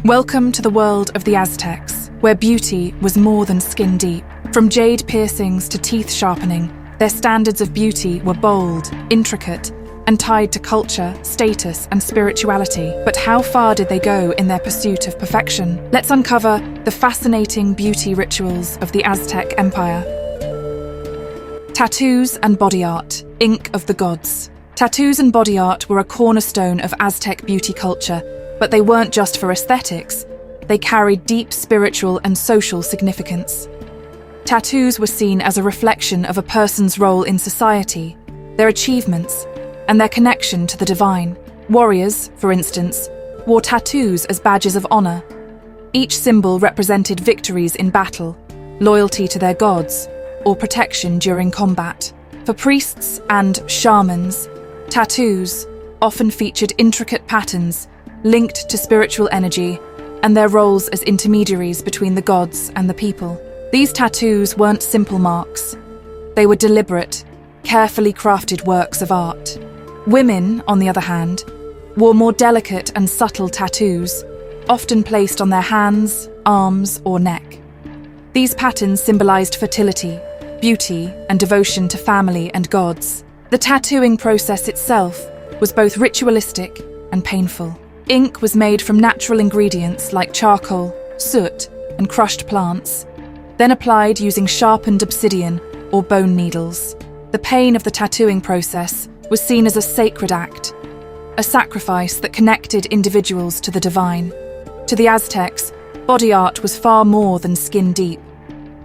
Welcome to the world of the Aztecs, where beauty was more than skin deep. From jade piercings to teeth sharpening, their standards of beauty were bold, intricate, and tied to culture, status, and spirituality. But how far did they go in their pursuit of perfection? Let's uncover the fascinating beauty rituals of the Aztec Empire. Tattoos and body art, ink of the gods. Tattoos and body art were a cornerstone of Aztec beauty culture, but they weren't just for aesthetics. They carried deep spiritual and social significance. Tattoos were seen as a reflection of a person's role in society, their achievements, and their connection to the divine. Warriors, for instance, wore tattoos as badges of honor. Each symbol represented victories in battle, loyalty to their gods, or protection during combat. For priests and shamans, tattoos often featured intricate patterns linked to spiritual energy and their roles as intermediaries between the gods and the people. These tattoos weren't simple marks. They were deliberate, carefully crafted works of art. Women, on the other hand, wore more delicate and subtle tattoos, often placed on their hands, arms, or neck. These patterns symbolized fertility, beauty, and devotion to family and gods. The tattooing process itself was both ritualistic and painful. Ink was made from natural ingredients like charcoal, soot, and crushed plants, then applied using sharpened obsidian or bone needles. The pain of the tattooing process was seen as a sacred act, a sacrifice that connected individuals to the divine. To the Aztecs, body art was far more than skin deep.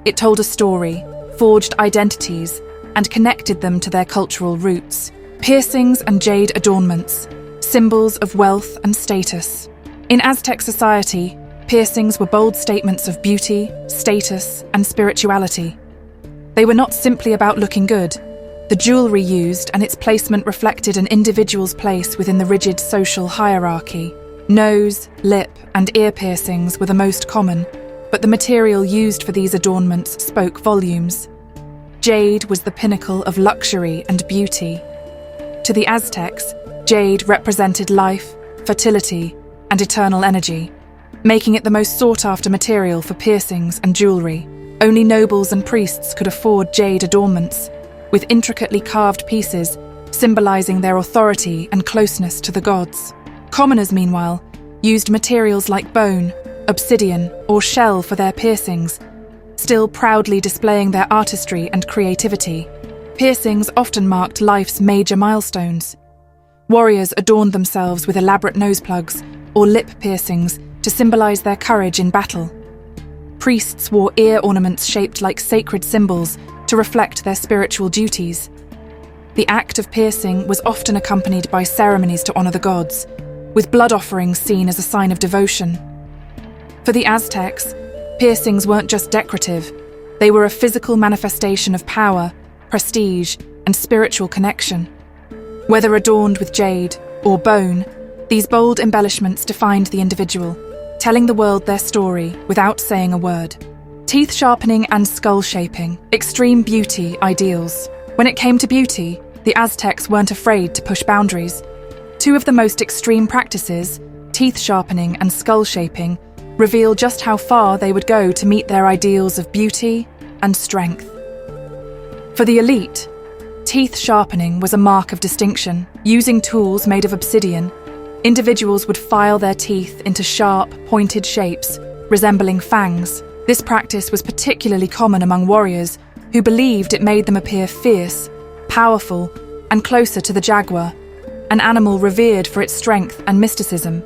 It told a story, forged identities, and connected them to their cultural roots. Piercings and jade adornments, symbols of wealth and status. In Aztec society, piercings were bold statements of beauty, status, and spirituality. They were not simply about looking good. The jewelry used and its placement reflected an individual's place within the rigid social hierarchy. Nose, lip, and ear piercings were the most common, but the material used for these adornments spoke volumes. Jade was the pinnacle of luxury and beauty. To the Aztecs, jade represented life, fertility, and eternal energy, making it the most sought-after material for piercings and jewelry. Only nobles and priests could afford jade adornments, with intricately carved pieces symbolizing their authority and closeness to the gods. Commoners, meanwhile, used materials like bone, obsidian, or shell for their piercings, still proudly displaying their artistry and creativity. Piercings often marked life's major milestones. Warriors adorned themselves with elaborate nose plugs or lip piercings to symbolize their courage in battle. Priests wore ear ornaments shaped like sacred symbols to reflect their spiritual duties. The act of piercing was often accompanied by ceremonies to honor the gods, with blood offerings seen as a sign of devotion. For the Aztecs, piercings weren't just decorative, they were a physical manifestation of power, prestige, and spiritual connection. Whether adorned with jade or bone, these bold embellishments defined the individual, telling the world their story without saying a word. Teeth sharpening and skull shaping, extreme beauty ideals. When it came to beauty, the Aztecs weren't afraid to push boundaries. Two of the most extreme practices, teeth sharpening and skull shaping, reveal just how far they would go to meet their ideals of beauty and strength. For the elite, teeth sharpening was a mark of distinction. Using tools made of obsidian, individuals would file their teeth into sharp, pointed shapes, resembling fangs. This practice was particularly common among warriors who believed it made them appear fierce, powerful, and closer to the jaguar, an animal revered for its strength and mysticism.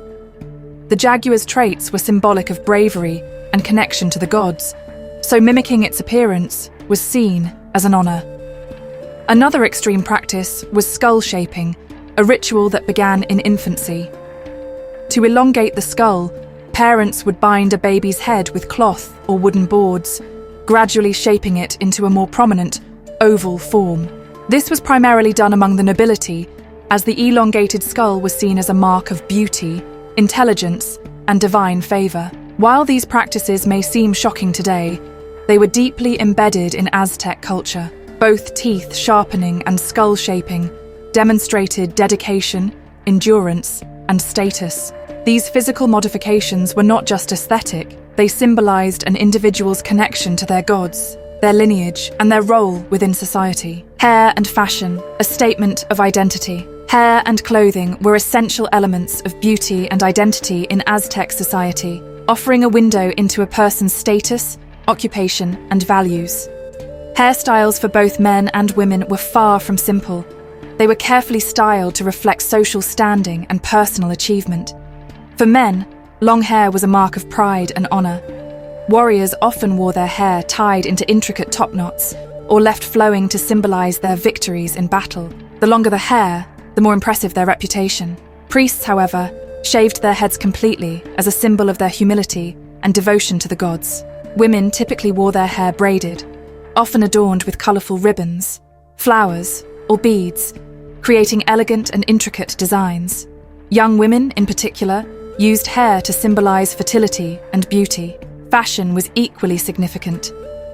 The jaguar's traits were symbolic of bravery and connection to the gods, so mimicking its appearance was seen as an honor. Another extreme practice was skull shaping, a ritual that began in infancy. To elongate the skull, parents would bind a baby's head with cloth or wooden boards, gradually shaping it into a more prominent, oval form. This was primarily done among the nobility, as the elongated skull was seen as a mark of beauty, intelligence, and divine favor. While these practices may seem shocking today, they were deeply embedded in Aztec culture. Both teeth sharpening and skull shaping demonstrated dedication, endurance, and status. These physical modifications were not just aesthetic, they symbolized an individual's connection to their gods, their lineage, and their role within society. Hair and fashion, a statement of identity. Hair and clothing were essential elements of beauty and identity in Aztec society, offering a window into a person's status, occupation, and values. Hairstyles for both men and women were far from simple. They were carefully styled to reflect social standing and personal achievement. For men, long hair was a mark of pride and honor. Warriors often wore their hair tied into intricate top knots or left flowing to symbolize their victories in battle. The longer the hair, the more impressive their reputation. Priests, however, shaved their heads completely as a symbol of their humility and devotion to the gods. Women typically wore their hair braided, often adorned with colorful ribbons, flowers, or beads, creating elegant and intricate designs. Young women, in particular, used hair to symbolize fertility and beauty. Fashion was equally significant.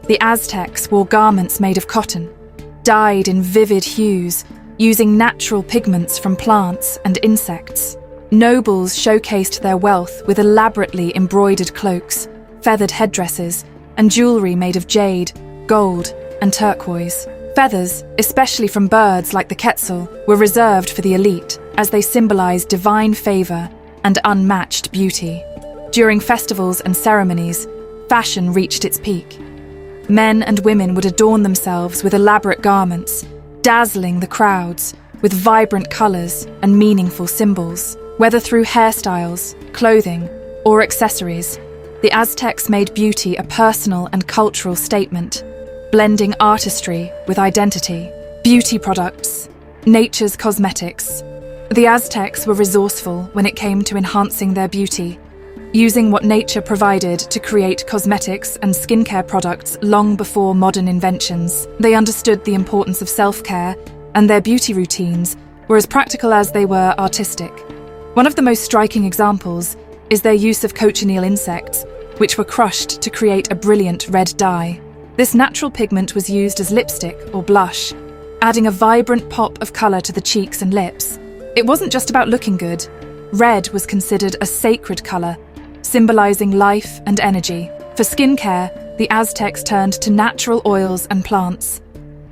The Aztecs wore garments made of cotton, dyed in vivid hues, using natural pigments from plants and insects. Nobles showcased their wealth with elaborately embroidered cloaks, feathered headdresses, and jewelry made of jade, gold, and turquoise. Feathers, especially from birds like the quetzal, were reserved for the elite, as they symbolized divine favor and unmatched beauty. During festivals and ceremonies, fashion reached its peak. Men and women would adorn themselves with elaborate garments, dazzling the crowds with vibrant colors and meaningful symbols. Whether through hairstyles, clothing, or accessories, the Aztecs made beauty a personal and cultural statement, blending artistry with identity. Beauty products, nature's cosmetics. The Aztecs were resourceful when it came to enhancing their beauty, using what nature provided to create cosmetics and skincare products long before modern inventions. They understood the importance of self-care, and their beauty routines were as practical as they were artistic. One of the most striking examples is their use of cochineal insects, which were crushed to create a brilliant red dye. This natural pigment was used as lipstick or blush, adding a vibrant pop of color to the cheeks and lips. It wasn't just about looking good. Red was considered a sacred color, symbolizing life and energy. For skincare, the Aztecs turned to natural oils and plants.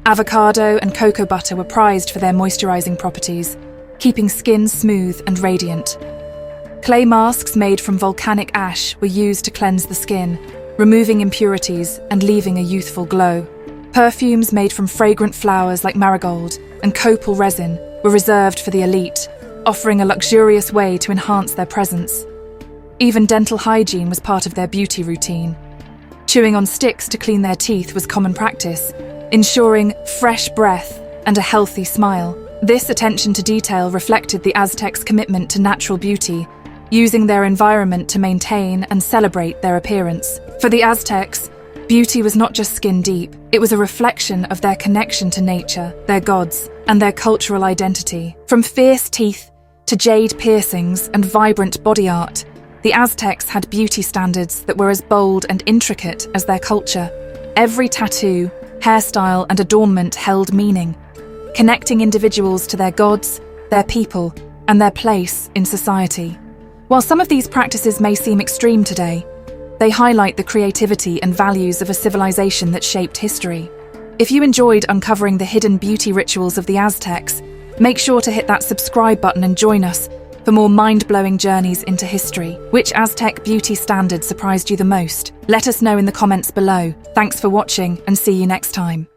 Avocado and cocoa butter were prized for their moisturizing properties, keeping skin smooth and radiant. Clay masks made from volcanic ash were used to cleanse the skin, removing impurities and leaving a youthful glow. Perfumes made from fragrant flowers like marigold and copal resin were reserved for the elite, offering a luxurious way to enhance their presence. Even dental hygiene was part of their beauty routine. Chewing on sticks to clean their teeth was common practice, ensuring fresh breath and a healthy smile. This attention to detail reflected the Aztecs' commitment to natural beauty, using their environment to maintain and celebrate their appearance. For the Aztecs, beauty was not just skin deep, it was a reflection of their connection to nature, their gods, and their cultural identity. From fierce teeth to jade piercings and vibrant body art, the Aztecs had beauty standards that were as bold and intricate as their culture. Every tattoo, hairstyle, and adornment held meaning, connecting individuals to their gods, their people, and their place in society. While some of these practices may seem extreme today, they highlight the creativity and values of a civilization that shaped history. If you enjoyed uncovering the hidden beauty rituals of the Aztecs, make sure to hit that subscribe button and join us for more mind-blowing journeys into history. Which Aztec beauty standard surprised you the most? Let us know in the comments below. Thanks for watching and see you next time.